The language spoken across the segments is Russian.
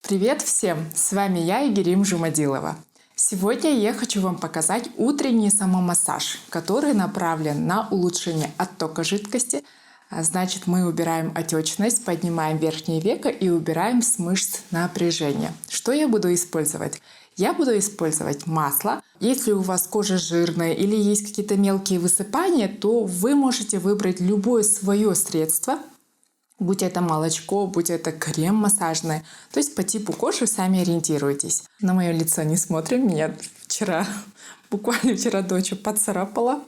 Привет всем! С вами я, Игерим Жумадилова. Сегодня я хочу вам показать утренний самомассаж, который направлен на улучшение оттока жидкости. Значит, мы убираем отечность, поднимаем верхнее веко и убираем с мышц напряжение. Что я буду использовать? Я буду использовать масло. Если у вас кожа жирная или есть какие-то мелкие высыпания, то вы можете выбрать любое свое средство, будь это молочко, будь это крем массажный. То есть по типу кожи сами ориентируйтесь. На мое лицо не смотрим. Меня буквально вчера дочь поцарапала.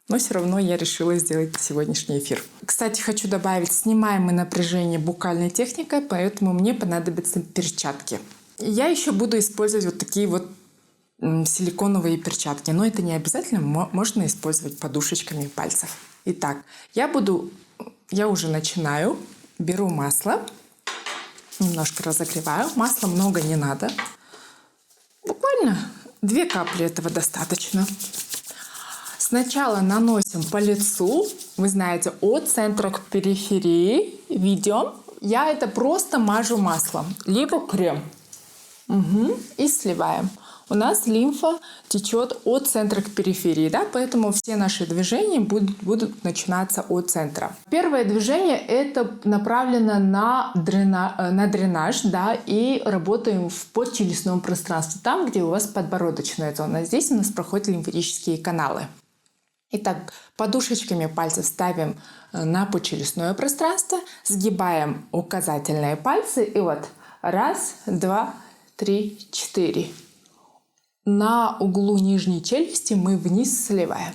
Но все равно я решила сделать сегодняшний эфир. Кстати, хочу добавить, снимаем мы напряжение букальной техникой, поэтому мне понадобятся перчатки. Я еще буду использовать вот такие вот силиконовые перчатки. Но это не обязательно, можно использовать подушечками пальцев. Итак, я уже начинаю. Беру масло, немножко разогреваю. Масла много не надо. Буквально 2 капли этого достаточно. Сначала наносим по лицу. Вы знаете, от центра к периферии ведем. Я это просто мажу маслом, либо крем. И сливаем. У нас лимфа течет от центра к периферии, да? Поэтому все наши движения будут начинаться от центра. Первое движение это направлено на дренаж, да? И работаем в подчелюстном пространстве, там, где у вас подбородочная зона. Здесь у нас проходят лимфатические каналы. Итак, подушечками пальцев ставим на подчелюстное пространство, сгибаем указательные пальцы и вот 1, 2, 3, 4. На углу нижней челюсти мы вниз сливаем.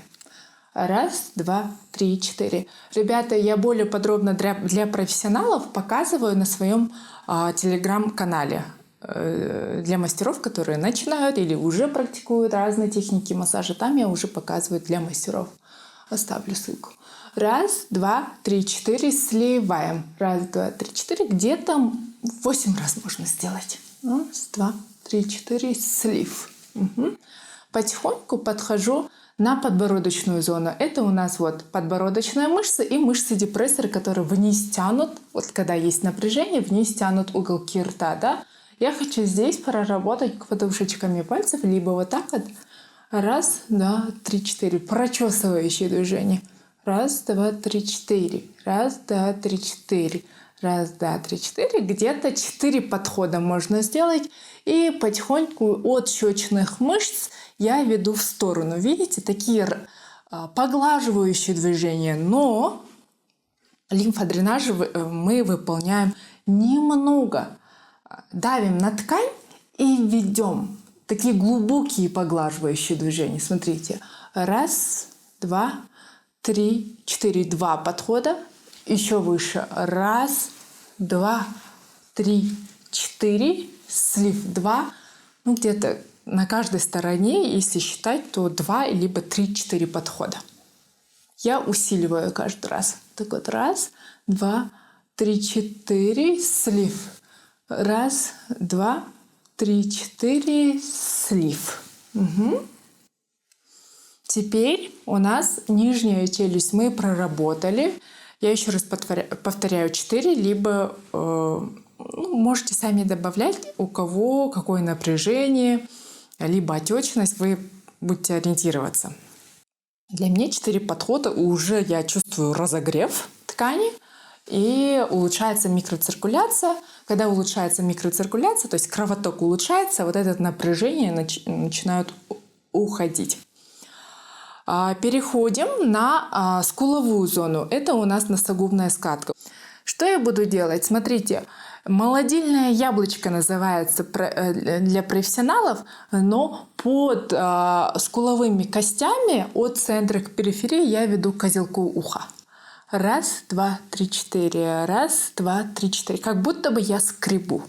1, 2, 3, 4. Ребята, я более подробно для профессионалов показываю на своем телеграм-канале. Для мастеров, которые начинают или уже практикуют разные техники массажа. Там я уже показываю для мастеров. Оставлю ссылку. 1, 2, 3, 4. Сливаем. 1, 2, 3, 4. Где-то 8 раз можно сделать. 1, 2, 3, 4. Слив. Потихоньку подхожу на подбородочную зону. Это у нас вот подбородочная мышца и мышцы-депрессоры, которые вниз тянут. Вот когда есть напряжение, вниз тянут уголки рта. Да? Я хочу здесь проработать подушечками пальцев, либо вот так вот. 1, 2, 3, 4. Прочесывающее движение. 1, 2, 3, 4. 1, 2, 3, 4. 1, 2, 3, 4. Где-то 4 подхода можно сделать. И потихоньку от щечных мышц я веду в сторону. Видите, такие поглаживающие движения. Но лимфодренаж мы выполняем немного. Давим на ткань и ведем. Такие глубокие поглаживающие движения. Смотрите. 1, 2, 3, 4. 2 подхода. Еще выше. 1, 2, 3, 4. Слив 2. Где-то на каждой стороне, если считать, то 2 либо 3-4 подхода. Я усиливаю каждый раз. Так вот. 1, 2, 3, 4. Слив. 1, 2, 3, 4. Слив. Теперь у нас нижняя челюсть мы проработали. Я еще раз повторяю 4, либо можете сами добавлять, у кого какое напряжение, либо отечность, вы будете ориентироваться. Для меня 4 подхода уже я чувствую разогрев ткани и улучшается микроциркуляция. Когда улучшается микроциркуляция, то есть кровоток улучшается, вот это напряжение начинает уходить. Переходим на скуловую зону. Это у нас носогубная складка. Что я буду делать? Смотрите, молодильное яблочко называется для профессионалов, но под скуловыми костями от центра к периферии я веду к козелку уха. 1, 2, 3, 4. 1, 2, 3, 4. Как будто бы я скребу.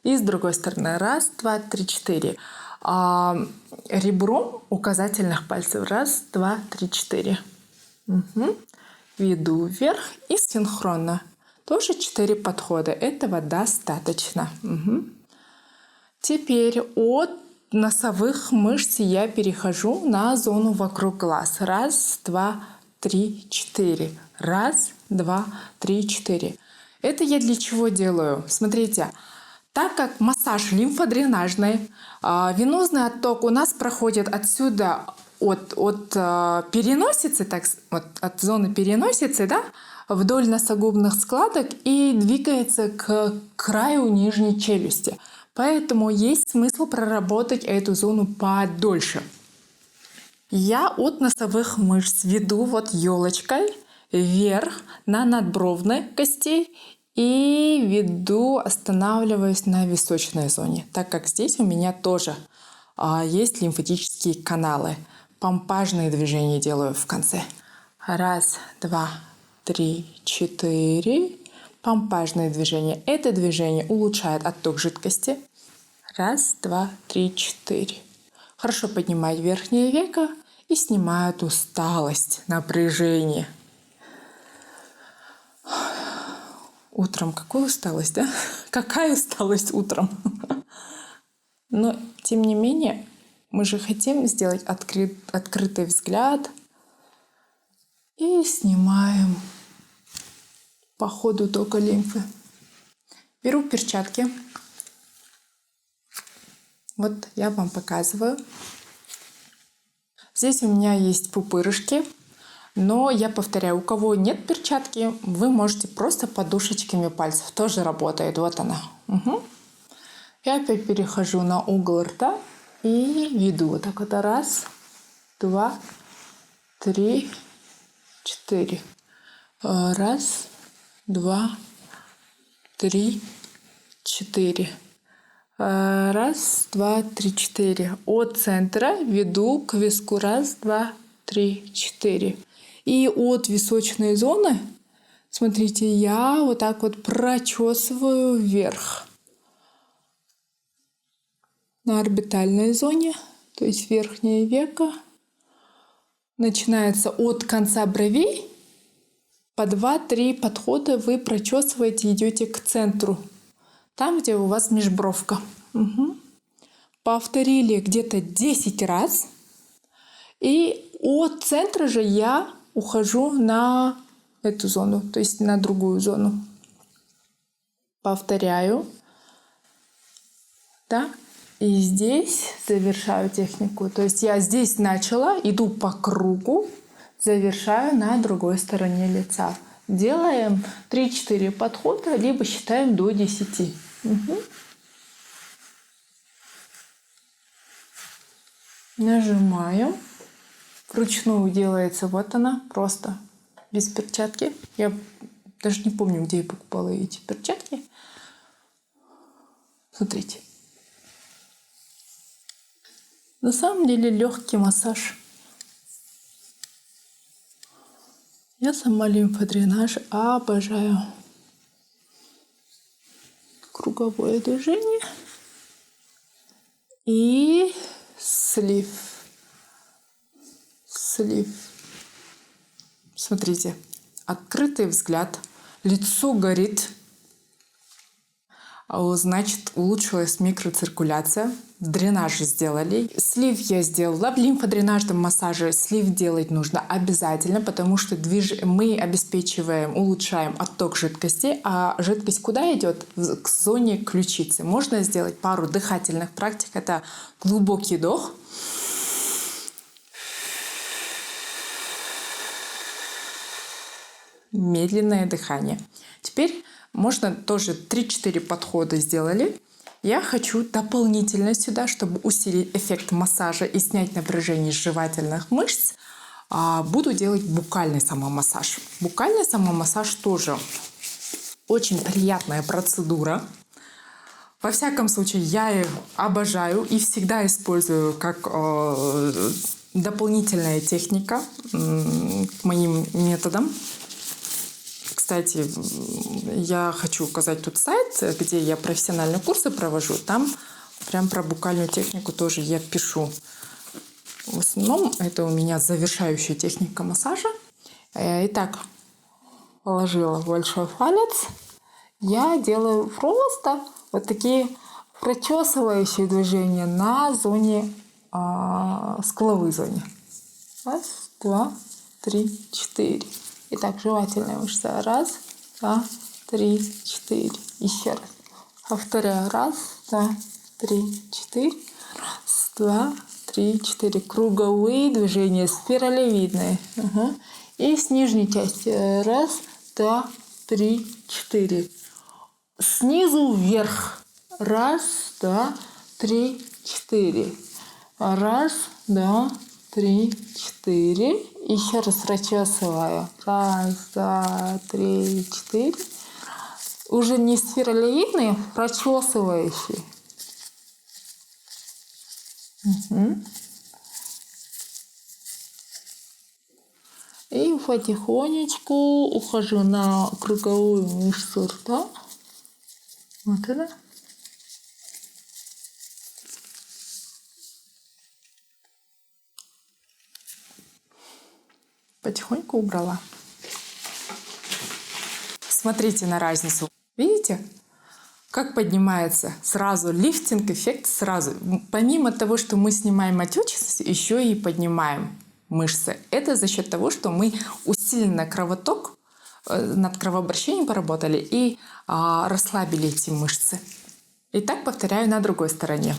И с другой стороны. 1, 2, 3, 4. Ребром указательных пальцев. 1, 2, 3, 4. Веду вверх и синхронно. Тоже 4 подхода. Этого достаточно. Теперь от носовых мышц я перехожу на зону вокруг глаз. 1, 2, 3, 4. 1, 2, 3, 4. Это я для чего делаю? Смотрите, Так как массаж лимфодренажный, венозный отток у нас проходит отсюда от переносицы, от зоны переносицы, да, вдоль носогубных складок и двигается к краю нижней челюсти. Поэтому есть смысл проработать эту зону подольше. Я от носовых мышц веду вот елочкой вверх на надбровной кости и веду, останавливаясь на височной зоне, так как здесь у меня тоже есть лимфатические каналы. Помпажные движения делаю в конце. Раз, два, три, четыре. Помпажные движения. Это движение улучшает отток жидкости. Раз, два, три, четыре. Хорошо поднимать верхнее веко и снимает усталость, напряжение. Утром какую усталость, да? Какая усталость утром? Но, тем не менее, мы же хотим сделать открытый взгляд и снимаем по ходу тока лимфы. Беру перчатки. Вот я вам показываю. Здесь у меня есть пупырышки, но я повторяю, у кого нет перчатки, вы можете просто подушечками пальцев. Тоже работает. Вот она. Угу. Я опять перехожу на угол рта и веду. Вот так вот. Раз, два, три, четыре. Раз, два, три, четыре. Раз, два, три, четыре. От центра веду к виску. Раз, два, три, четыре. И от височной зоны, смотрите, я вот так вот прочесываю вверх. На орбитальной зоне, то есть верхнее веко, начинается от конца бровей. По 2-3 подхода вы прочесываете, идете к центру. Там, где у вас межбровка. Угу. Повторили где-то 10 раз. И от центра же я ухожу на эту зону, то есть на другую зону. Повторяю. Да? И здесь завершаю технику. То есть я здесь начала, иду по кругу, завершаю на другой стороне лица. Делаем 3-4 подхода, либо считаем до 10. Угу. Нажимаем. Вручную делается вот она, просто без перчатки. Я даже не помню, где я покупала эти перчатки. Смотрите. На самом деле легкий массаж. Я сама лимфодренаж обожаю. Круговое движение. И слив. Слив. Смотрите. Открытый взгляд. Лицо горит. Значит, улучшилась микроциркуляция. Дренаж сделали. Слив я сделала. В лимфодренажном массаже слив делать нужно обязательно, потому что мы обеспечиваем, улучшаем отток жидкости. А жидкость куда идет? К зоне ключицы. Можно сделать пару дыхательных практик. Это глубокий вдох. Медленное дыхание. Теперь можно тоже 3-4 подхода сделали. Я хочу дополнительно сюда, чтобы усилить эффект массажа и снять напряжение жевательных мышц, буду делать буккальный самомассаж. Буккальный самомассаж тоже очень приятная процедура. Во всяком случае, я ее обожаю и всегда использую как дополнительная техника к моим методам. Кстати, я хочу указать тут сайт, где я профессиональные курсы провожу. Там прям про буккальную технику тоже я пишу. В основном это у меня завершающая техника массажа. Итак, положила большой палец. Я делаю просто вот такие прочесывающие движения на зоне, скуловой зоне. Раз, два, три, четыре. Итак, жевательная мышца. Раз, два, три, четыре. Еще раз. Повторяю. Раз, два, три, четыре. Раз, два, три, четыре. Круговые движения, спиралевидные. Ага. И с нижней части. Раз, два, три, четыре. Снизу вверх. Раз, два, три, четыре. Раз, два, три, четыре. Еще раз прочесываю. Раз, два, три, четыре. Уже не спиралевидные, прочесывающие. Угу. И потихонечку ухожу на круговую мышцу рта. Вот она. Потихоньку убрала. Смотрите на разницу. Видите, как поднимается сразу лифтинг-эффект сразу. Помимо того, что мы снимаем отечность, еще и поднимаем мышцы. Это за счет того, что мы усиленно кровоток, над кровообращением поработали и расслабили эти мышцы. И так повторяю на другой стороне.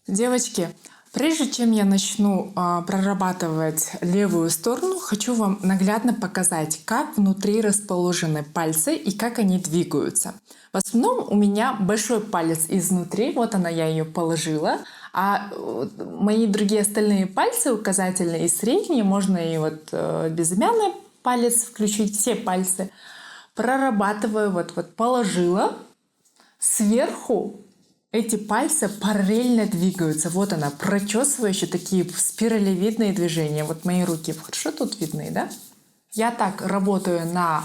Девочки, прежде чем я начну прорабатывать левую сторону, хочу вам наглядно показать, как внутри расположены пальцы и как они двигаются. В основном у меня большой палец изнутри, вот она, я ее положила, а мои другие остальные пальцы, указательные и средние, можно и вот безымянный палец включить, все пальцы, прорабатываю, вот положила, сверху эти пальцы параллельно двигаются. Вот она, прочесывающие такие спиралевидные движения. Вот мои руки хорошо тут видны, да? Я так работаю на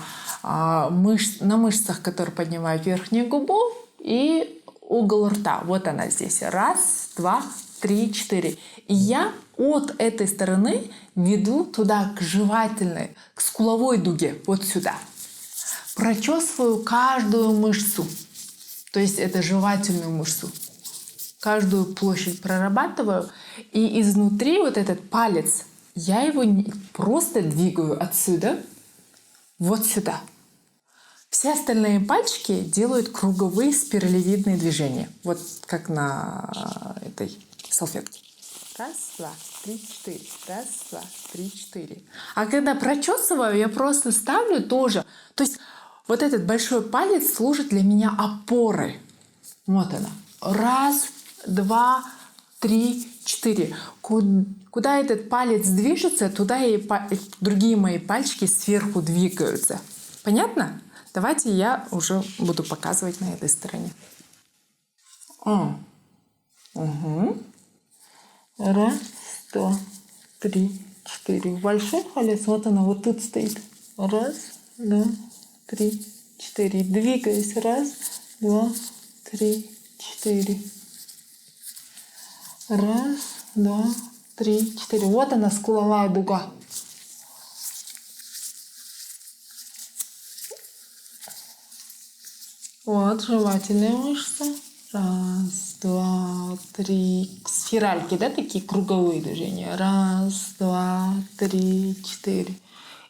мышцах, которые поднимают верхнюю губу и угол рта. Вот она здесь. Раз, два, три, четыре. И я от этой стороны веду туда к жевательной, к скуловой дуге. Вот сюда. Прочесываю каждую мышцу. То есть это жевательную мышцу. Каждую площадь прорабатываю. И изнутри вот этот палец, я его просто двигаю отсюда вот сюда. Все остальные пальчики делают круговые спиралевидные движения. Вот как на этой салфетке. Раз, два, три, четыре. Раз, два, три, четыре. А когда прочесываю, я просто ставлю тоже. То есть вот этот большой палец служит для меня опорой. Вот она. Раз, два, три, четыре. Куда этот палец движется, туда и другие мои пальчики сверху двигаются. Понятно? Давайте я уже буду показывать на этой стороне. Угу. Раз, два, три, четыре. Большой палец, вот она, вот тут стоит. Раз, два, три, четыре. Двигаюсь. Раз, два, три, четыре. Раз, два, три, четыре. Вот она, скуловая дуга. Вот жевательные мышцы. Раз, два, три. Спиральки, да, такие круговые движения. Раз, два, три, четыре.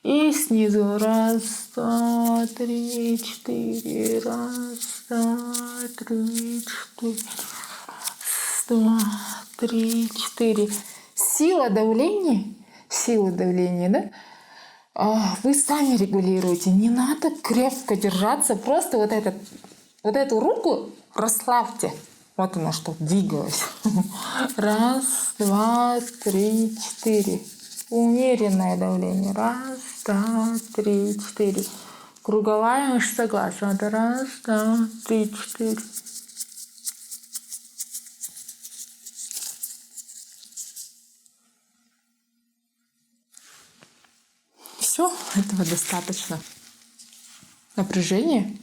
И снизу. Раз, два, три, четыре. Раз, два, три, четыре. Раз, два, три, четыре. Сила давления, да? Вы сами регулируете. Не надо крепко держаться. Просто вот эту руку расслабьте. Вот она, что двигалась. Раз, два, три, четыре. Умеренное давление. Раз, два, три, четыре. Круговая мышца глаз. Раз, два, три, четыре. Все, этого достаточно. Напряжение.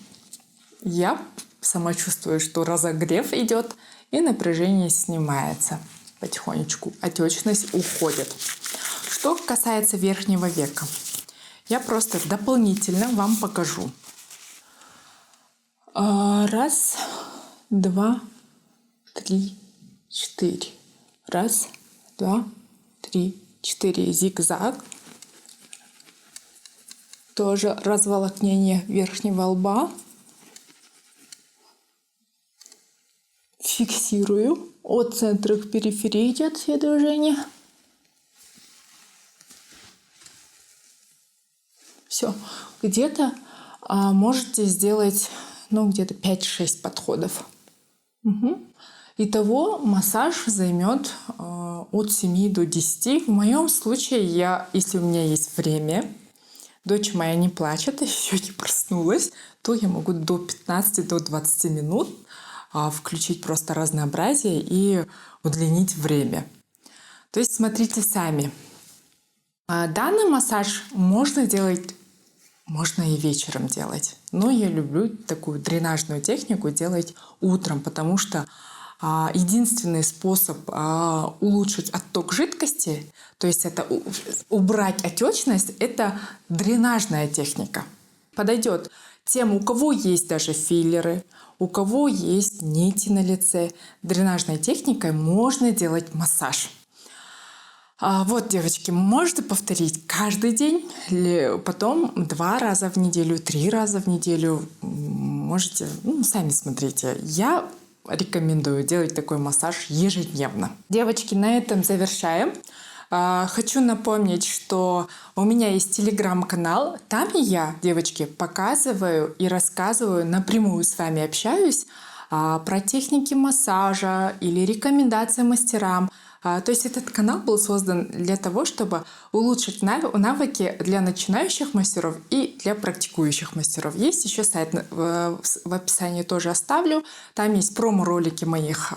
Я сама чувствую, что разогрев идет, и напряжение снимается потихонечку. Отечность уходит. Что касается верхнего века, я просто дополнительно вам покажу. Раз, два, три, четыре. Раз, два, три, четыре. Зигзаг. Тоже разволокнение верхнего лба. Фиксирую от центра к периферии идет все движения. Все. Где-то можете сделать, где-то 5-6 подходов. Итого массаж займет от 7 до 10. В моем случае, если у меня есть время, дочь моя не плачет, еще не проснулась, то я могу до 15 до 20 минут включить просто разнообразие и удлинить время. То есть смотрите сами. Данный массаж можно и вечером делать. Но я люблю такую дренажную технику делать утром, потому что единственный способ улучшить отток жидкости, то есть это убрать отечность, это дренажная техника. Подойдет тем, у кого есть даже филлеры, у кого есть нити на лице. Дренажной техникой можно делать массаж. Вот, девочки, можете повторить каждый день, потом 2 раза в неделю, 3 раза в неделю. Можете, сами смотрите. Я рекомендую делать такой массаж ежедневно. Девочки, на этом завершаем. Хочу напомнить, что у меня есть телеграм-канал. Там я, девочки, показываю и рассказываю, напрямую с вами общаюсь про техники массажа или рекомендации мастерам. То есть этот канал был создан для того, чтобы улучшить навыки для начинающих мастеров и для практикующих мастеров. Есть еще сайт, в описании тоже оставлю. Там есть промо-ролики моих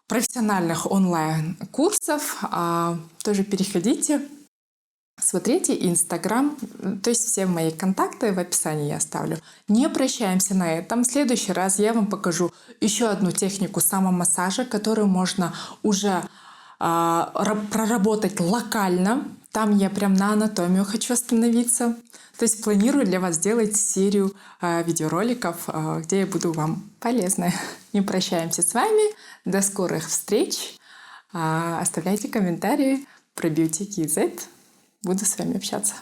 профессиональных онлайн-курсов. Тоже переходите, смотрите, Инстаграм, то есть все мои контакты в описании я оставлю. Не прощаемся на этом. В следующий раз я вам покажу еще одну технику самомассажа, которую можно уже проработать локально. Там я прям на анатомию хочу остановиться. То есть планирую для вас сделать серию видеороликов, где я буду вам полезна. Не прощаемся с вами. До скорых встреч. Оставляйте комментарии про Beauty KZ. Буду с вами общаться.